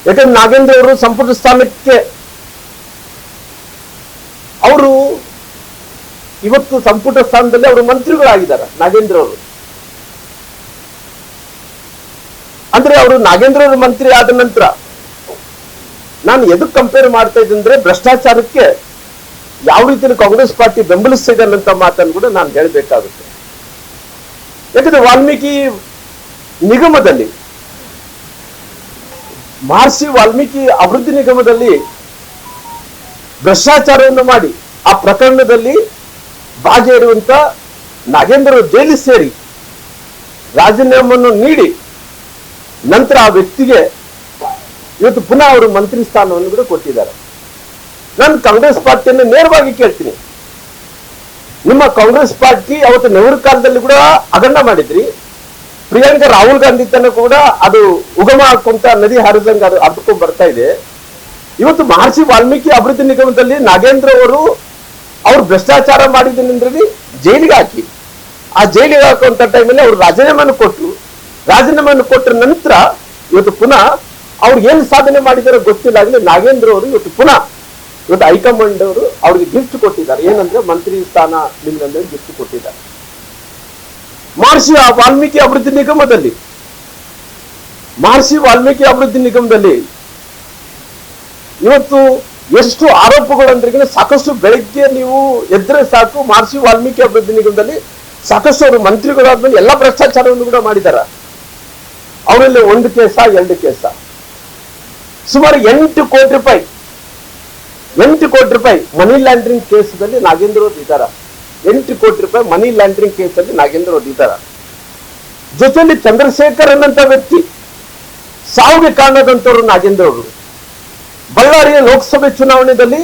ಯಾಕಂದ್ರೆ ನಾಗೇಂದ್ರ ಅವರು ಸಂಪುಟ ಸ್ಥಾನಕ್ಕೆ ಅವರು ಇವತ್ತು ಸಂಪುಟ ಸ್ಥಾನದಲ್ಲಿ ಅವರು ಮಂತ್ರಿಗಳಾಗಿದ್ದಾರೆ. ನಾಗೇಂದ್ರ ಅವರು ಅಂದ್ರೆ ಅವರು ನಾಗೇಂದ್ರ ಅವರು ಮಂತ್ರಿ ಆದ ನಂತರ ನಾನು ಎದಕ್ಕೆ ಕಂಪೇರ್ ಮಾಡ್ತಾ ಇದ್ದಂದ್ರೆ ಭ್ರಷ್ಟಾಚಾರಕ್ಕೆ ಯಾವ ರೀತಿಯಲ್ಲಿ ಕಾಂಗ್ರೆಸ್ ಪಾರ್ಟಿ ಬೆಂಬಲಿಸ್ತಾ ಇದೆ ಅನ್ನೋ ಮಾತನ್ನು ಕೂಡ ನಾನು ಹೇಳಬೇಕಾಗುತ್ತೆ. ಯಾಕಂದ್ರೆ ವಾಲ್ಮೀಕಿ ನಿಗಮದಲ್ಲಿ ಮಹರ್ಷಿ ವಾಲ್ಮೀಕಿ ಅಭಿವೃದ್ಧಿ ನಿಗಮದಲ್ಲಿ ಭ್ರಷ್ಟಾಚಾರವನ್ನು ಮಾಡಿ ಆ ಪ್ರಕರಣದಲ್ಲಿ ಭಾಗಿಯಾಗಿರುವಂತ ನಾಗೇಂದ್ರ ಜೈಲಿಗೆ ಸೇರಿ ರಾಜೀನಾಮೆಯನ್ನು ನೀಡಿ ನಂತರ ಆ ವ್ಯಕ್ತಿಗೆ ಇವತ್ತು ಪುನಃ ಅವರು ಮಂತ್ರಿ ಸ್ಥಾನವನ್ನು ಕೂಡ ಕೊಟ್ಟಿದ್ದಾರೆ. ನಾನು ಕಾಂಗ್ರೆಸ್ ಪಾರ್ಟಿಯನ್ನು ನೇರವಾಗಿ ಕೇಳ್ತೀನಿ, ನಿಮ್ಮ ಕಾಂಗ್ರೆಸ್ ಪಾರ್ಟಿ ಅವತ್ತು ನೆಹರು ಕಾಲದಲ್ಲಿ ಕೂಡ ಹಗರಣ ಮಾಡಿದ್ರಿ. ಪ್ರಿಯಾಂಕಾ ರಾಹುಲ್ ಗಾಂಧಿ ತನಕ ಕೂಡ ಅದು ಉಗಮ ಹಾಕೊಂತ ನದಿ ಹರಿದಂಗ ಅದು ಹರ್ಕೊಂಡು ಬರ್ತಾ ಇದೆ. ಇವತ್ತು ಮಹರ್ಷಿ ವಾಲ್ಮೀಕಿ ಅಭಿವೃದ್ಧಿ ನಿಗಮದಲ್ಲಿ ನಾಗೇಂದ್ರ ಅವರು ಭ್ರಷ್ಟಾಚಾರ ಮಾಡಿದ್ದನೆಂದ್ರೆ ಜೈಲಿಗೆ ಹಾಕಿ ಆ ಜೈಲಿಗೆ ಹಾಕುವಂತ ಟೈಮಲ್ಲಿ ಅವರು ರಾಜೀನಾಮೆಯನ್ನು ಕೊಟ್ಟರ ನಂತರ ಇವತ್ತು ಪುನಃ ಅವ್ರು ಏನು ಸಾಧನೆ ಮಾಡಿದಾರೋ ಗೊತ್ತಿಲ್ಲ. ಆಗಲಿ ನಾಗೇಂದ್ರ ಅವರು ಇವತ್ತು ಹೈಕಮಾಂಡ್ ಅವರು ಅವ್ರಿಗೆ ಗಿಫ್ಟ್ ಕೊಟ್ಟಿದ್ದಾರೆ. ಏನಂದ್ರೆ ಮಂತ್ರಿ ಸ್ಥಾನ ನಿಮ್ಗೆ ಗಿಫ್ಟ್ ಕೊಟ್ಟಿದ್ದಾರೆ. ಮಹರ್ಷಿ ವಾಲ್ಮೀಕಿ ಅಭಿವೃದ್ಧಿ ನಿಗಮದಲ್ಲಿ ಇವತ್ತು ಎಷ್ಟು ಆರೋಪಗಳಂದ್ರೆ ಸಾಕಷ್ಟು ಬೆಳಗ್ಗೆ ನೀವು ಎದ್ರೆ ಸಾಕು ಮಹರ್ಷಿ ವಾಲ್ಮೀಕಿ ಅಭಿವೃದ್ಧಿ ನಿಗಮದಲ್ಲಿ ಸಾಕಷ್ಟು ಅವರು ಮಂತ್ರಿಗಳಾದ್ಮೇಲೆ ಎಲ್ಲ ಭ್ರಷ್ಟಾಚಾರವನ್ನು ಕೂಡ ಮಾಡಿದ್ದಾರೆ. ಅವರಲ್ಲಿ 1 ಕೇಸ 2 ಕೇಸ ಸುಮಾರು 8 ಕೋಟಿ ರೂಪಾಯಿ ಮನಿ ಲ್ಯಾಂಡ್ರಿಂಗ್ ಕೇಸದಲ್ಲಿ ನಾಗೇಂದ್ರ ಅವರು ಇದ್ದಾರೆ. 8 ಕೋಟಿ ರೂಪಾಯಿ ಮನಿ ಲ್ಯಾಂಡ್ರಿಂಗ್ ಕೇಸಲ್ಲಿ ನಾಗೇಂದ್ರ ಅವರು ಇದ್ದಾರೆ. ಜೊತೆಯಲ್ಲಿ ಚಂದ್ರಶೇಖರ್ ಅನ್ನಂತ ವ್ಯಕ್ತಿ ಸಾವಿಗೆ ಕಾರಣದಂತವರು ನಾಗೇಂದ್ರ ಅವರು. ಬಳ್ಳಾರಿಯ ಲೋಕಸಭೆ ಚುನಾವಣೆಯಲ್ಲಿ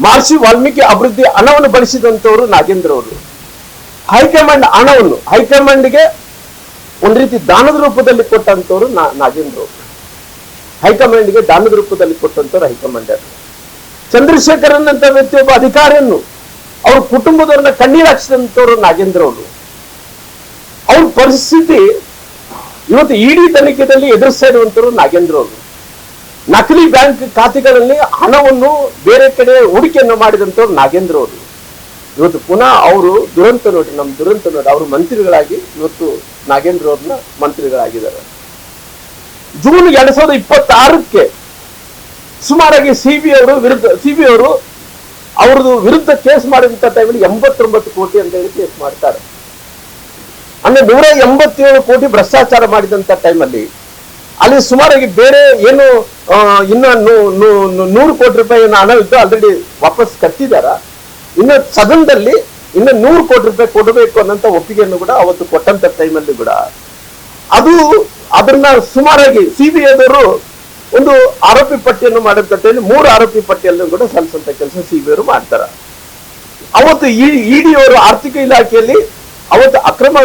ಮಹರ್ಷಿ ವಾಲ್ಮೀಕಿ ಅಭಿವೃದ್ಧಿ ಹಣವನ್ನು ಬಳಸಿದಂತವರು ನಾಗೇಂದ್ರ ಅವರು. ಹೈಕಮಾಂಡ್ಗೆ ಒಂದು ರೀತಿ ದಾನದ ರೂಪದಲ್ಲಿ ಕೊಟ್ಟಂತವರು ನಾಗೇಂದ್ರ ಅವರು. ಹೈಕಮಾಂಡ್ಗೆ ದಾನದ ರೂಪದಲ್ಲಿ ಕೊಟ್ಟಂತವ್ರು ಹೈಕಮಾಂಡ್. ಚಂದ್ರಶೇಖರ್ ಅನ್ನಂತ ವ್ಯಕ್ತಿ ಒಬ್ಬ ಅಧಿಕಾರಿಯನ್ನು ಅವ್ರ ಕುಟುಂಬದವ್ರನ್ನ ಕಣ್ಣೀರು ಹಾಕಿಸಿದಂತವ್ರು ನಾಗೇಂದ್ರ ಅವರು. ಅವ್ರ ಪರಿಸ್ಥಿತಿ ಇವತ್ತು ಇಡಿ ತನಿಖೆಯಲ್ಲಿ ಎದುರಿಸ್ತಾ ಇರುವಂತವ್ರು ನಾಗೇಂದ್ರ ಅವರು. ನಕಲಿ ಬ್ಯಾಂಕ್ ಖಾತೆಗಳಲ್ಲಿ ಹಣವನ್ನು ಬೇರೆ ಕಡೆ ಹೂಡಿಕೆಯನ್ನು ಮಾಡಿದಂತವ್ರು ನಾಗೇಂದ್ರ ಅವರು. ಇವತ್ತು ಪುನಃ ಅವರು ದುರಂತ ನೋಡಿ ಅವರು ಮಂತ್ರಿಗಳಾಗಿ ಇವತ್ತು ನಾಗೇಂದ್ರ ಅವ್ರನ್ನ ಮಂತ್ರಿಗಳಾಗಿದ್ದಾರೆ. ಜೂನ್ 2026ಕ್ಕೆ ಸುಮಾರಾಗಿ ಸಿಬಿಐ ಅವರು ಅವ್ರದ್ದು ವಿರುದ್ಧ ಕೇಸ್ ಮಾಡಿದಂತ ಟೈಮಲ್ಲಿ 89 ಕೋಟಿ ಅಂತ ಹೇಳಿ ಕೇಸ್ ಮಾಡ್ತಾರೆ. ಅಂದ್ರೆ 187 ಕೋಟಿ ಭ್ರಷ್ಟಾಚಾರ ಮಾಡಿದಂತ ಟೈಮಲ್ಲಿ ಅಲ್ಲಿ ಸುಮಾರಾಗಿ ಬೇರೆ ಏನು ಇನ್ನು 100 ಕೋಟಿ ರೂಪಾಯಿ ಹಣ ಇದ್ದು ಆಲ್ರೆಡಿ ವಾಪಸ್ ಕಟ್ಟಿದಾರ. ಇನ್ನು ಸದನದಲ್ಲಿ ಇನ್ನು 100 ಕೋಟಿ ರೂಪಾಯಿ ಕೊಡಬೇಕು ಅನ್ನೋಂಥ ಒಪ್ಪಿಗೆಯನ್ನು ಕೂಡ ಅವತ್ತು ಕೊಟ್ಟಂತ ಟೈಮಲ್ಲಿ ಕೂಡ ಅದನ್ನ ಸುಮಾರಾಗಿ ಸಿಬಿಐದವರು ಒಂದು ಆರೋಪಿ ಪಟ್ಟಿಯನ್ನು ಮಾಡಂತ ಟೈಮಲ್ಲಿ 3 ಆರೋಪಿ ಪಟ್ಟಿಯನ್ನು ಕೂಡ ಸಲ್ಲಿಸುವಂತ ಕೆಲಸ ಸಿಬಿಐ ಅವರು ಮಾಡ್ತಾರೆ. ಅವತ್ತು ಇಡಿ ಅವರು ಆರ್ಥಿಕ ಇಲಾಖೆಯಲ್ಲಿ ಅವತ್ತು ಅಕ್ರಮ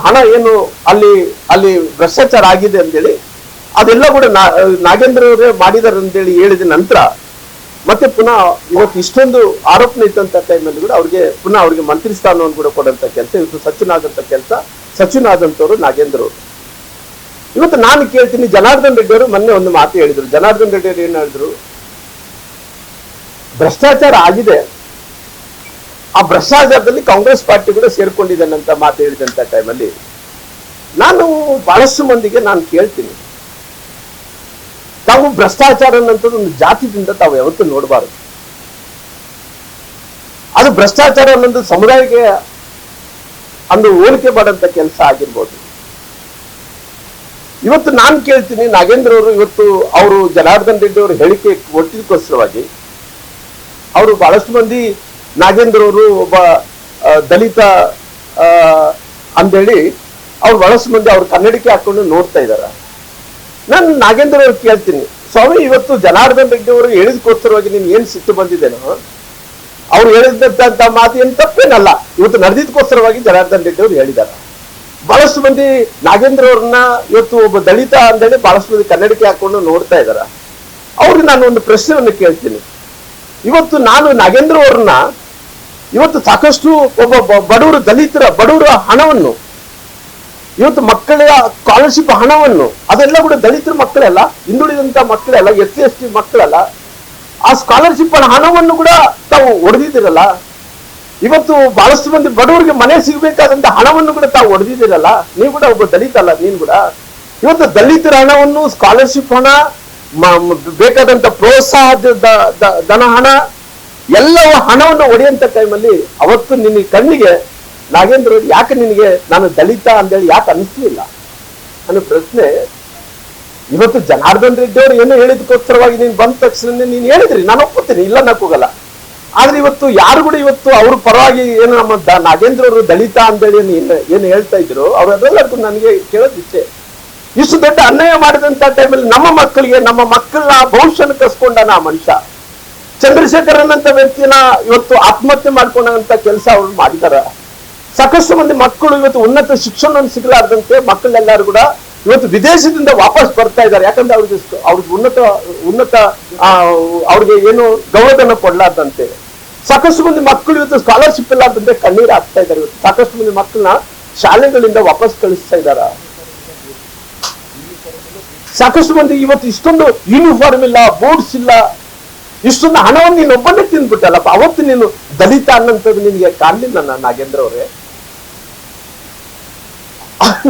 ಹಣ ಏನು ಅಲ್ಲಿ ಭ್ರಷ್ಟಾಚಾರ ಆಗಿದೆ ಅಂತೇಳಿ ಅದೆಲ್ಲ ಕೂಡ ನಾಗೇಂದ್ರ ಅವರೇ ಮಾಡಿದಾರೆ ಅಂತೇಳಿ ಹೇಳಿದ ನಂತರ ಮತ್ತೆ ಪುನಃ ಇವತ್ತು ಇಷ್ಟೊಂದು ಆರೋಪನೆ ಇದ್ದಂತ ಟೈಮಲ್ಲಿ ಕೂಡ ಅವ್ರಿಗೆ ಮಂತ್ರಿ ಸ್ಥಾನವನ್ನು ಕೂಡ ಕೊಡಂತ ಕೆಲಸ ಇವತ್ತು ಸಚಿನ್ ಆದಂತವರು ನಾಗೇಂದ್ರ ಅವರು. ಇವತ್ತು ನಾನು ಕೇಳ್ತೀನಿ, ಜನಾರ್ದನ್ ರೆಡ್ಡಿ ಅವರು ಮೊನ್ನೆ ಒಂದು ಮಾತು ಹೇಳಿದ್ರು. ಜನಾರ್ದನ್ ರೆಡ್ಡಿ ಅವರು ಏನ್ ಹೇಳಿದ್ರು, ಭ್ರಷ್ಟಾಚಾರ ಆಗಿದೆ, ಆ ಭ್ರಷ್ಟಾಚಾರದಲ್ಲಿ ಕಾಂಗ್ರೆಸ್ ಪಾರ್ಟಿ ಕೂಡ ಸೇರ್ಕೊಂಡಿದ್ದೇನೆ ಅಂತ ಮಾತು ಹೇಳಿದಂತ ಟೈಮಲ್ಲಿ ನಾನು ಬಹಳಷ್ಟು ಮಂದಿಗೆ ನಾನು ಕೇಳ್ತೀನಿ, ತಾವು ಭ್ರಷ್ಟಾಚಾರ ಅನ್ನೋಂಥದ್ದು ಒಂದು ಜಾತಿದಿಂದ ತಾವು ಯಾವತ್ತೂ ನೋಡಬಾರದು. ಅದು ಭ್ರಷ್ಟಾಚಾರ ಅನ್ನೋದು ಸಮುದಾಯಕ್ಕೆ ಅಂದು ಹೋಲಿಕೆ ಮಾಡಂತ ಕೆಲಸ ಆಗಿರ್ಬೋದು. ಇವತ್ತು ನಾನು ಕೇಳ್ತೀನಿ, ನಾಗೇಂದ್ರ ಅವರು ಇವತ್ತು ಅವರು ಜನಾರ್ದನ್ ರೆಡ್ಡಿ ಅವರು ಹೇಳಿಕೆ ಕೊಟ್ಟಿದ್ದಕ್ಕೋಸ್ಕರವಾಗಿ ಅವರು ಬಹಳಷ್ಟು ಮಂದಿ ನಾಗೇಂದ್ರ ಅವರು ಒಬ್ಬ ದಲಿತ ಅಂದೇಳಿ ಅವ್ರು ಬಹಳಷ್ಟು ಮಂದಿ ಅವ್ರು ಕನ್ನಡಕ್ಕೆ ಹಾಕೊಂಡು ನೋಡ್ತಾ ಇದ್ದಾರೆ. ನಾನು ನಾಗೇಂದ್ರ ಅವ್ರು ಕೇಳ್ತೀನಿ, ಸ್ವಾಮಿ ಇವತ್ತು ಜನಾರ್ದನ್ ರೆಡ್ಡಿ ಅವರು ಹೇಳಿದಕ್ಕೋಸ್ಕರವಾಗಿ ನೀನು ಏನ್ ಸಿಟ್ಟು ಬಂದಿದ್ದೇನೋ, ಅವ್ರು ಹೇಳಿದಂತ ಮಾತು ಏನು ತಪ್ಪೇನಲ್ಲ, ಇವತ್ತು ನಡೆದಿದ್ದಕ್ಕೋಸ್ಕರವಾಗಿ ಜನಾರ್ದನ್ ರೆಡ್ಡಿ ಅವರು ಹೇಳಿದ್ದಾರೆ. ಬಹಳಷ್ಟು ಮಂದಿ ನಾಗೇಂದ್ರ ಅವ್ರನ್ನ ಇವತ್ತು ಒಬ್ಬ ದಲಿತ ಅಂದೇಳಿ ಬಹಳಷ್ಟು ಮಂದಿ ಕನ್ನಡಕ್ಕೆ ಹಾಕೊಂಡು ನೋಡ್ತಾ ಇದಾರ. ಅವ್ರಿಗೆ ನಾನು ಒಂದು ಪ್ರಶ್ನೆಯನ್ನು ಕೇಳ್ತೀನಿ, ಇವತ್ತು ನಾನು ನಾಗೇಂದ್ರ ಅವ್ರನ್ನ ಇವತ್ತು ಸಾಕಷ್ಟು ಒಬ್ಬ ಬಡವರ ಹಣವನ್ನು ಇವತ್ತು ಮಕ್ಕಳ ಸ್ಕಾಲರ್ಶಿಪ್ ಹಣವನ್ನು ಅದೆಲ್ಲ ಕೂಡ ದಲಿತರ ಮಕ್ಕಳೆಲ್ಲ, ಹಿಂದುಳಿದಂತ ಮಕ್ಕಳೆಲ್ಲ, SC ST ಮಕ್ಕಳೆಲ್ಲ, ಆ ಸ್ಕಾಲರ್ಶಿಪ್ ಹಣವನ್ನು ಕೂಡ ತಾವು ಹೊಡೆದಿದ್ದೀರಲ್ಲ. ಇವತ್ತು ಬಹಳಷ್ಟು ಮಂದಿ ಬಡವರಿಗೆ ಮನೆ ಸಿಗಬೇಕಾದಂತ ಹಣವನ್ನು ಕೂಡ ತಾವು ಹೊಡೆದಿದ್ದೀರಲ್ಲ. ನೀವು ಕೂಡ ಒಬ್ಬ ದಲಿತ ಅಲ್ಲ, ನೀನು ಕೂಡ ಇವತ್ತು ದಲಿತರ ಹಣವನ್ನು, ಸ್ಕಾಲರ್ಶಿಪ್ ಹಣ, ಬೇಕಾದಂತ ಪ್ರೋತ್ಸಾಹ ಧನ ಹಣ, ಎಲ್ಲವೂ ಹಣವನ್ನು ಹೊಡೆಯುವಂತ ಟೈಮಲ್ಲಿ ಅವತ್ತು ನಿನ್ನ ಕಣ್ಣಿಗೆ ನಾಗೇಂದ್ರ ಯಾಕೆ ನಿನಗೆ ನಾನು ದಲಿತ ಅಂತೇಳಿ ಯಾಕೆ ಅನಿಸ್ಲಿಲ್ಲ ಅನ್ನೋ ಪ್ರಶ್ನೆ ಇವತ್ತು ಜನಾರ್ದನ್ ರೆಡ್ಡಿ ಅವರು ಏನು ಹೇಳಿದಕ್ಕೋಸ್ಕರವಾಗಿ ನೀನು ಬಂದ ತಕ್ಷಣ ನೀನು ಹೇಳಿದ್ರಿ, ನಾನು ಒಪ್ಪುತ್ತೀನಿ, ಇಲ್ಲ ನಕ್ಕೋಗಲ್ಲ. ಆದ್ರೆ ಇವತ್ತು ಯಾರು ಕೂಡ ಇವತ್ತು ಅವ್ರ ಪರವಾಗಿ ಏನು ನಮ್ಮ ನಾಗೇಂದ್ರ ಅವರು ದಲಿತ ಅಂತೇಳಿ ಏನು ಹೇಳ್ತಾ ಇದ್ರು, ಅವರೆಲ್ಲರಿಗೂ ನನಗೆ ಕೇಳೋದಿಷ್ಟೇ. ಇಷ್ಟು ದೊಡ್ಡ ಅನ್ಯಾಯ ಮಾಡಿದಂತ ಟೈಮಲ್ಲಿ ನಮ್ಮ ಮಕ್ಕಳಿಗೆ, ನಮ್ಮ ಮಕ್ಕಳನ್ನ ಭವಿಷ್ಯನ ಕಸ್ಕೊಂಡನ ಆ ಮನುಷ್ಯ. ಚಂದ್ರಶೇಖರನ್ ಅಂತ ವ್ಯಕ್ತಿನ ಇವತ್ತು ಆತ್ಮಹತ್ಯೆ ಮಾಡ್ಕೊಂಡಂತ ಕೆಲಸ ಅವ್ರು ಮಾಡಿದಾರ. ಸಾಕಷ್ಟು ಮಂದಿ ಮಕ್ಕಳು ಇವತ್ತು ಉನ್ನತ ಶಿಕ್ಷಣವನ್ನು ಸಿಗಲಾರ್ದಂತೆ ಮಕ್ಕಳೆಲ್ಲರೂ ಕೂಡ ಇವತ್ತು ವಿದೇಶದಿಂದ ವಾಪಸ್ ಬರ್ತಾ ಇದ್ದಾರೆ. ಯಾಕಂದ್ರೆ ಅವ್ರಿಗೆ ಉನ್ನತ ಅವ್ರಿಗೆ ಏನು ಗೌರವಧನ ಕೊಡ್ಲಾರ್ದಂತೆ. ಸಾಕಷ್ಟು ಮಂದಿ ಮಕ್ಕಳು ಇವತ್ತು ಸ್ಕಾಲರ್ಶಿಪ್ ಇಲ್ಲಾರ್ದಂತೆ ಕಣ್ಣೀರು ಹಾಕ್ತಾ ಇದ್ದಾರೆ. ಇವತ್ತು ಸಾಕಷ್ಟು ಮಂದಿ ಮಕ್ಕಳನ್ನ ಶಾಲೆಗಳಿಂದ ವಾಪಸ್ ಕಳಿಸ್ತಾ ಇದ್ದಾರ. ಸಾಕಷ್ಟು ಮಂದಿ ಇವತ್ತು ಇಷ್ಟೊಂದು ಯೂನಿಫಾರ್ಮ್ ಇಲ್ಲ, ಬೋರ್ಡ್ಸ್ ಇಲ್ಲ, ಇಷ್ಟೊಂದು ಹಣವನ್ನು ನೀನು ಒಬ್ಬನೇ ತಿಂದ್ಬಿಟ್ಟಲ್ಲಪ್ಪ. ಅವತ್ತು ನೀನು ದಲಿತ ಅನ್ನಂಥದ್ದು ನಿನಗೆ ಕಾಣಲಿಲ್ಲ ನಾಗೇಂದ್ರ ಅವರೇ.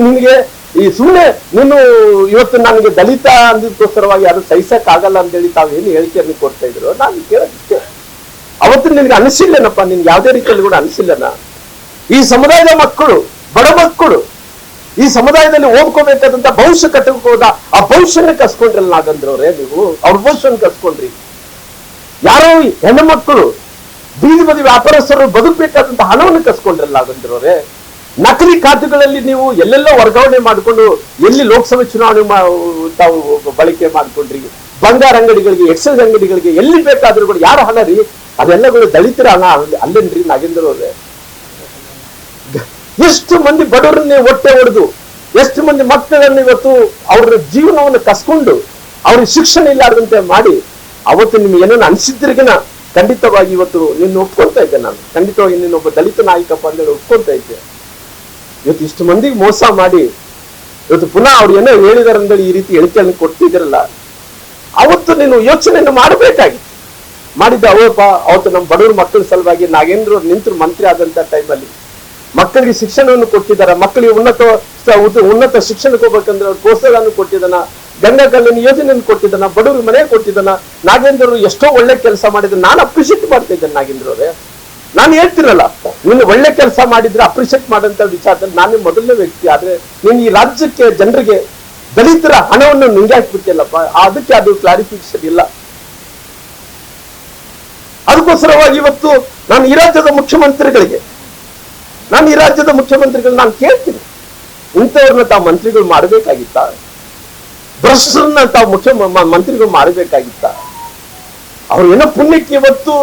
ನಿನಗೆ ಈ ಸುಮ್ಮನೆ ನೀನು ಇವತ್ತು ನನಗೆ ದಲಿತ ಅಂದಿದ್ದಕ್ಕೋಸ್ಕರವಾಗಿ ಯಾರು ಸಹಿಸಕ್ ಆಗಲ್ಲ ಅಂತೇಳಿ ತಾವೇನು ಹೇಳಿಕೆಯನ್ನು ಕೊಡ್ತಾ ಇದ್ರು, ನಾನು ಕೇಳೋದಿಕ್ಕೆ ಅವತ್ತು ನಿನ್ಗೆ ಅನಿಸಿಲ್ಲನಪ್ಪ, ನಿನ್ಗೆ ಯಾವುದೇ ರೀತಿಯಲ್ಲಿ ಕೂಡ ಅನಿಸಿಲ್ಲನ. ಈ ಸಮುದಾಯದ ಮಕ್ಕಳು, ಬಡ ಮಕ್ಕಳು ಈ ಸಮುದಾಯದಲ್ಲಿ ಓದ್ಕೋಬೇಕಾದಂತ ಭವಿಷ್ಯ ಕಟ್ಟಕ್ಕೆ ಹೋದ ಆ ಭವಿಷ್ಯನ ಕಸ್ಕೊಂಡ್ರಲ್ಲ ನಾಗೇಂದ್ರ ಅವರೇ. ನೀವು ಅವ್ರ ಭವಿಷ್ಯನ ಕಸ್ಕೊಂಡ್ರಿ. ಯಾರೋ ಹೆಣ್ಣು ಮಕ್ಕಳು, ಬೀದಿ ಬದಿ ವ್ಯಾಪಾರಸ್ಥರು ಬದುಕಬೇಕಾದಂತ ಹಣವನ್ನು ಕಸ್ಕೊಂಡ್ರಲ್ಲ ನಾಗೇಂದ್ರ ಅವರೇ. ನಕಲಿ ಖಾತೆಗಳಲ್ಲಿ ನೀವು ಎಲ್ಲೆಲ್ಲೋ ವರ್ಗಾವಣೆ ಮಾಡಿಕೊಂಡು ಎಲ್ಲಿ ಲೋಕಸಭೆ ಚುನಾವಣೆ ತಾವು ಬಳಕೆ ಮಾಡ್ಕೊಂಡ್ರಿ. ಬಂಗಾರ ಅಂಗಡಿಗಳಿಗೆ, ಎಕ್ಸೈಸ್ ಅಂಗಡಿಗಳಿಗೆ, ಎಲ್ಲಿ ಬೇಕಾದ್ರೂ ಕೂಡ ಯಾರ ಹಣ ರೀ? ಅದೆಲ್ಲ ಕೂಡ ದಲಿತರ ಹಣ ಅಲ್ಲೇನ್ರಿ ನಾಗೇಂದ್ರ ಅವರೇ? ಎಷ್ಟು ಮಂದಿ ಬಡವರನ್ನೇ ಹೊಟ್ಟೆ ಹೊಡೆದು, ಎಷ್ಟು ಮಂದಿ ಮಕ್ಕಳನ್ನು ಇವತ್ತು ಅವ್ರ ಜೀವನವನ್ನು ಕಸ್ಕೊಂಡು ಅವ್ರಿಗೆ ಶಿಕ್ಷಣ ಇಲ್ಲಾರ್ದಂತೆ ಮಾಡಿ ಅವತ್ತು ನಿಮ್ಗೆ ಏನನ್ನ ಅನಿಸಿದ್ರಿಗಿನ ಖಂಡಿತವಾಗಿ ಇವತ್ತು ನಿನ್ನ ಒಪ್ಕೊಳ್ತಾ ಇದ್ದೆ. ನಾನು ಖಂಡಿತವಾಗಿ ನಿನ್ನೊಬ್ಬ ದಲಿತ ನಾಯಕಪ್ಪ ಅಂತೇಳಿ ಒಪ್ಕೊಳ್ತಾ ಇದ್ದೆ. ಇವತ್ತು ಇಷ್ಟು ಮಂದಿಗೆ ಮೋಸ ಮಾಡಿ ಇವತ್ತು ಪುನಃ ಅವ್ರು ಏನೋ ಹೇಳಿದಾರೆ ಅಂದ್ರೆ ಈ ರೀತಿ ಹೇಳಿಕೆಯನ್ನು ಕೊಡ್ತಿದ್ರಲ್ಲ, ಅವತ್ತು ನೀನು ಯೋಚನೆಯನ್ನು ಮಾಡಬೇಕಾಗಿತ್ತು. ಮಾಡಿದ್ದೆ ಅವಪ್ಪ. ಅವತ್ತು ನಮ್ಮ ಬಡವರ ಮಕ್ಕಳ ಸಲುವಾಗಿ ನಾಗೇಂದ್ರ ಅವ್ರು ನಿಂತರು ಮಂತ್ರಿ ಆದಂತ ಟೈಮಲ್ಲಿ ಮಕ್ಕಳಿಗೆ ಶಿಕ್ಷಣವನ್ನು ಕೊಟ್ಟಿದ್ದಾರೆ. ಮಕ್ಕಳಿಗೆ ಉನ್ನತ ಶಿಕ್ಷಣಕ್ಕೆ ಹೋಗ್ಬೇಕಂದ್ರೆ ಅವ್ರು ಪ್ರೋತ್ಸಾಹವನ್ನು ಕೊಟ್ಟಿದ್ದಾನ, ಗಂಗಾ ಕಲ್ಯಾಣ ಯೋಜನೆಯನ್ನು ಕೊಟ್ಟಿದ್ದಾನ, ಬಡವರು ಮನೆ ಕೊಟ್ಟಿದ್ದಾನ. ನಾಗೇಂದ್ರ ಅವರು ಎಷ್ಟೋ ಒಳ್ಳೆ ಕೆಲಸ ಮಾಡಿದ್ರೆ ನಾನು ಅಪ್ರಿಷಿಯೇಟ್ ಮಾಡ್ತಾ ಇದ್ದೇನೆ ನಾಗೇಂದ್ರ ಅವರೇ. ನಾನು ಹೇಳ್ತಿರಲ್ಲ, ನೀನು ಒಳ್ಳೆ ಕೆಲಸ ಮಾಡಿದ್ರೆ ಅಪ್ರಿಷಿಯೇಟ್ ಮಾಡಂತ ವಿಚಾರದಲ್ಲಿ ನಾನೇ ಮೊದಲನೇ ವ್ಯಕ್ತಿ. ಆದ್ರೆ ನೀನು ಈ ರಾಜ್ಯಕ್ಕೆ ಜನರಿಗೆ ದಲಿತರ ಹಣವನ್ನು ನುಂಗಾಕ್ಬಿಟ್ಟಿಲ್ಲಪ್ಪ, ಅದಕ್ಕೆ ಅದು ಕ್ಲಾರಿಫಿಕೇಶನ್ ಇಲ್ಲ. ಅದಕ್ಕೋಸ್ಕರವಾಗಿ ಇವತ್ತು ನಾನು ಈ ರಾಜ್ಯದ ಮುಖ್ಯಮಂತ್ರಿಗಳು ನಾನು ಕೇಳ್ತೀನಿ, ಇಂಥವ್ರನ್ನ ತಾವು ಮಂತ್ರಿಗಳು ಮಾಡಬೇಕಾಗಿತ್ತ? ಭ್ರಷ್ಟರನ್ನ ತಾವು ಮಂತ್ರಿಗಳು ಮಾಡಬೇಕಾಗಿತ್ತ? ಅವ್ರು ಏನೋ ಪುಣ್ಯಕ್ಕೆ ಇವತ್ತು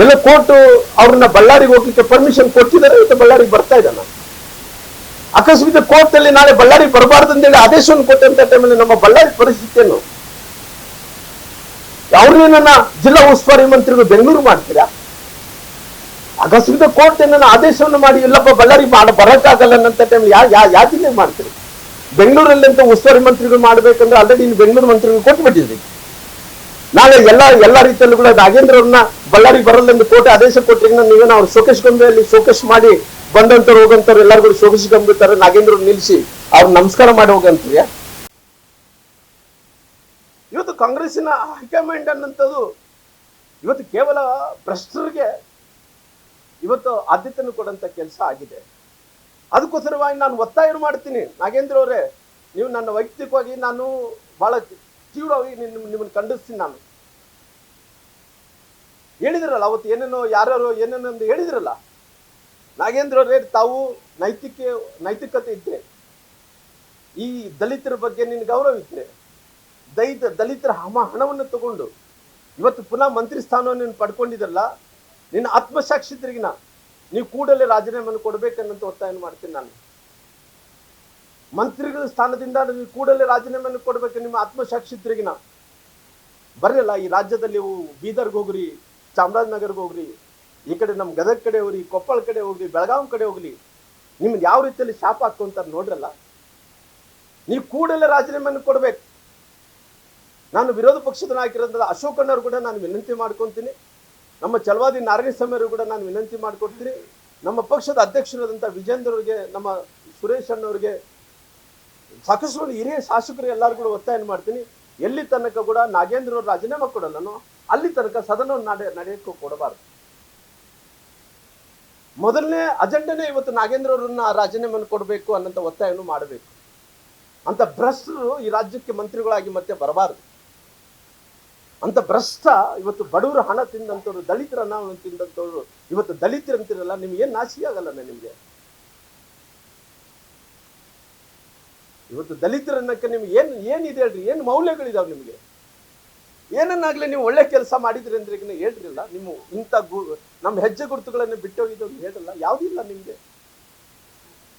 ಎಲ್ಲ ಕೋರ್ಟ್ ಅವ್ರನ್ನ ಬಳ್ಳಾರಿಗೆ ಹೋಗ್ಲಿಕ್ಕೆ ಪರ್ಮಿಷನ್ ಕೊಟ್ಟಿದ್ದಾರೆ. ಇವತ್ತು ಬಳ್ಳಾರಿಗೆ ಬರ್ತಾ ಇದ್ದಾನ. ಅಕಸ್ಮಾತ್ ಕೋರ್ಟ್ ಅಲ್ಲಿ ನಾಳೆ ಬಳ್ಳಾರಿಗೆ ಬರಬಾರ್ದು ಅಂತೇಳಿ ಆದೇಶವನ್ನು ಕೊಟ್ಟಂತ ಟೈಮಲ್ಲಿ ನಮ್ಮ ಬಳ್ಳಾರಿ ಪರಿಸ್ಥಿತಿಯನ್ನು ಅವ್ರನ್ನೇನ ಜಿಲ್ಲಾ ಉಸ್ತುವಾರಿ ಮಂತ್ರಿಗಳು ಬೆಂಗಳೂರು ಮಾಡ್ತೀರಾ? ಅಕಸ್ಮಾತ್ ಕೋರ್ಟ್ ಏನನ್ನ ಆದೇಶವನ್ನು ಮಾಡಿ ಇಲ್ಲಪ್ಪ ಬಳ್ಳಾರಿ ಬರಕ್ಕಾಗಲ್ಲ ಅನ್ನಂತ ಟೈಮ್ ಯಾವ ಜಿಲ್ಲೆ ಮಾಡ್ತೀರಿ? ಬೆಂಗಳೂರಲ್ಲಿ ಅಂತ ಉಸ್ತುವಾರಿ ಮಂತ್ರಿಗಳು ಮಾಡ್ಬೇಕಂದ್ರೆ ಆಲ್ರೆಡಿ ಇನ್ನು ಬೆಂಗಳೂರು ಮಂತ್ರಿಗಳು ಕೊಟ್ಬಿಟ್ಟಿದ್ರಿ. ನಾಳೆ ಎಲ್ಲಾ ರೀತಿಯಲ್ಲೂ ಕೂಡ ನಾಗೇಂದ್ರ ಅವ್ರನ್ನ ಬಳ್ಳಾರಿಗೆ ಬರಲೆಂದು ಕೋರ್ಟ್ ಆದೇಶ ಕೊಟ್ಟರೆ ನೀವೇನೋ ಅವ್ರು ಶೋಕೇಶ್ ಗೊಂಬೆಯಲ್ಲಿ ಶೋಕೇಶ್ ಮಾಡಿ ಬಂದಂತವ್ರು ಹೋಗಂತವ್ರು ಎಲ್ಲಾರು ಕೂಡ ಶೋಕೇಶ್ ಗೊಂಬೆ ತರ ನಾಗೇಂದ್ರ ನಿಲ್ಸಿ ಅವ್ರು ನಮಸ್ಕಾರ ಮಾಡಿ ಹೋಗಂತೀಯ? ಇವತ್ತು ಕಾಂಗ್ರೆಸ್ಸಿನ ಹೈಕಮಾಂಡ್ ಅನ್ನಂಥದ್ದು ಇವತ್ತು ಕೇವಲ ಭ್ರಷ್ಟರಿಗೆ ಇವತ್ತು ಆದ್ಯತೆಯನ್ನು ಕೊಡಂತ ಕೆಲಸ ಆಗಿದೆ. ಅದಕ್ಕೋಸ್ಕರವಾಗಿ ನಾನು ಒತ್ತಾಯ ಮಾಡ್ತೀನಿ, ನಾಗೇಂದ್ರ ಅವರೇ, ನೀವು ನನ್ನ ವೈಯಕ್ತಿಕವಾಗಿ ನಾನು ಬಹಳ ತೀವ್ರವಾಗಿ ನಿಮ್ಮನ್ನು ಖಂಡಿಸ್ತೀನಿ. ನಾನು ಹೇಳಿದ್ರಲ್ಲ ಅವತ್ತು ಏನೇನೋ ಯಾರು ಏನೇನೋ ಹೇಳಿದ್ರಲ್ಲ, ನಾಗೇಂದ್ರ ಅವರೇ, ತಾವು ನೈತಿಕತೆ ಇದ್ರೆ, ಈ ದಲಿತರ ಬಗ್ಗೆ ನಿನ್ನ ಗೌರವ ಇದ್ರೆ, ದಲಿತರ ಹಣವನ್ನು ತಗೊಂಡು ಇವತ್ತು ಪುನಃ ಮಂತ್ರಿ ಸ್ಥಾನವನ್ನು ಪಡ್ಕೊಂಡಿದ್ರಲ್ಲ, ನಿನ್ನ ಆತ್ಮಸಾಕ್ಷಿದ್ರಿಗಿನ ನೀವು ಕೂಡಲೇ ರಾಜೀನಾಮೆಯನ್ನು ಕೊಡ್ಬೇಕನ್ನಂತ ಒತ್ತಾಯ ಮಾಡ್ತೀನಿ. ನಾನು ಮಂತ್ರಿಗಳ ಸ್ಥಾನದಿಂದ ನೀವು ಕೂಡಲೇ ರಾಜೀನಾಮೆಯನ್ನು ಕೊಡ್ಬೇಕು. ನಿಮ್ಮ ಆತ್ಮಸಾಕ್ಷಿದ್ರಿಗಿನ ಬರಲಿಲ್ಲ ಈ ರಾಜ್ಯದಲ್ಲಿ ಬೀದರ್ಗೆ ಹೋಗ್ರಿ, ಚಾಮರಾಜನಗರ್ಗೆ ಹೋಗ್ರಿ, ಈ ಕಡೆ ನಮ್ಮ ಗದಗ ಕಡೆ ಹೋಗ್ರಿ, ಕೊಪ್ಪಳ ಕಡೆ ಹೋಗ್ರಿ, ಬೆಳಗಾವಿ ಕಡೆ ಹೋಗ್ಲಿ, ನಿಮ್ಗೆ ಯಾವ ರೀತಿಯಲ್ಲಿ ಶಾಪ ಹಾಕೊಂತಾರೆ ನೋಡ್ರಲ್ಲ. ನೀವು ಕೂಡಲೇ ರಾಜೀನಾಮೆಯನ್ನು ಕೊಡ್ಬೇಕು. ನಾನು ವಿರೋಧ ಪಕ್ಷದ ನಾಯಕರಾದ ಅಶೋಕಣ್ಣವ್ರು ಕೂಡ ನಾನು ವಿನಂತಿ ಮಾಡ್ಕೊತೀನಿ, ನಮ್ಮ ಛಲವಾದಿ ನಾರಾಯಣಸ್ವಾಮಿಯವರು ಕೂಡ ನಾನು ವಿನಂತಿ ಮಾಡ್ಕೊಡ್ತೀನಿ, ನಮ್ಮ ಪಕ್ಷದ ಅಧ್ಯಕ್ಷರಾದಂಥ ವಿಜೇಂದ್ರ ಅವರಿಗೆ, ನಮ್ಮ ಸುರೇಶ್ ಅಣ್ಣವ್ರಿಗೆ, ಸಾಕಷ್ಟು ಹಿರಿಯ ಶಾಸಕರು ಎಲ್ಲರೂ ಕೂಡ ಒತ್ತಾಯ ಮಾಡ್ತೀನಿ, ಎಲ್ಲಿ ತನಕ ಕೂಡ ನಾಗೇಂದ್ರ ಅವರು ರಾಜೀನಾಮೆ ಕೊಡಲ್ಲನೋ ಅಲ್ಲಿ ತನಕ ಸದನವನ್ನು ನಡೆಯೋಕ್ಕೂ ಕೊಡಬಾರ್ದು. ಮೊದಲನೇ ಅಜೆಂಡನೇ ಇವತ್ತು ನಾಗೇಂದ್ರ ಅವರನ್ನ ರಾಜೀನಾಮೆಯನ್ನು ಕೊಡಬೇಕು ಅನ್ನೋಂಥ ಒತ್ತಾಯವನ್ನು ಮಾಡಬೇಕು. ಅಂತ ಭ್ರಷ್ಟರು ಈ ರಾಜ್ಯಕ್ಕೆ ಮಂತ್ರಿಗಳಾಗಿ ಮತ್ತೆ ಬರಬಾರದು. ಅಂತ ಭ್ರಷ್ಟ ಇವತ್ತು ಬಡವರ ಹಣ ತಿಂದಂಥವ್ರು, ದಲಿತರ ಹಣ ತಿಂದಂಥವ್ರು ಇವತ್ತು ದಲಿತರಂತಿರಲ್ಲ, ನಿಮ್ಗೇನು ನಾಚಿಕೆ ಆಗಲ್ಲ ನಿಮ್ಗೆ? ಇವತ್ತು ದಲಿತರನ್ನಕ್ಕೆ ನಿಮ್ಗೆ ಏನಿದೆ ಹೇಳ್ರಿ, ಏನು ಮೌಲ್ಯಗಳಿದಾವೆ ನಿಮಗೆ? ಏನನ್ನಾಗ್ಲಿ ನೀವು ಒಳ್ಳೆ ಕೆಲಸ ಮಾಡಿದ್ರಿ ಅಂದ್ರೆ ಹೇಳ್ರಿಲ್ಲ, ನಿಮ್ಮ ಇಂಥ ನಮ್ಮ ಹೆಜ್ಜೆ ಗುರುತುಗಳನ್ನು ಬಿಟ್ಟೋಗಿದ್ದು ಹೇಳಲ್ಲ, ಯಾವುದಿಲ್ಲ ನಿಮಗೆ.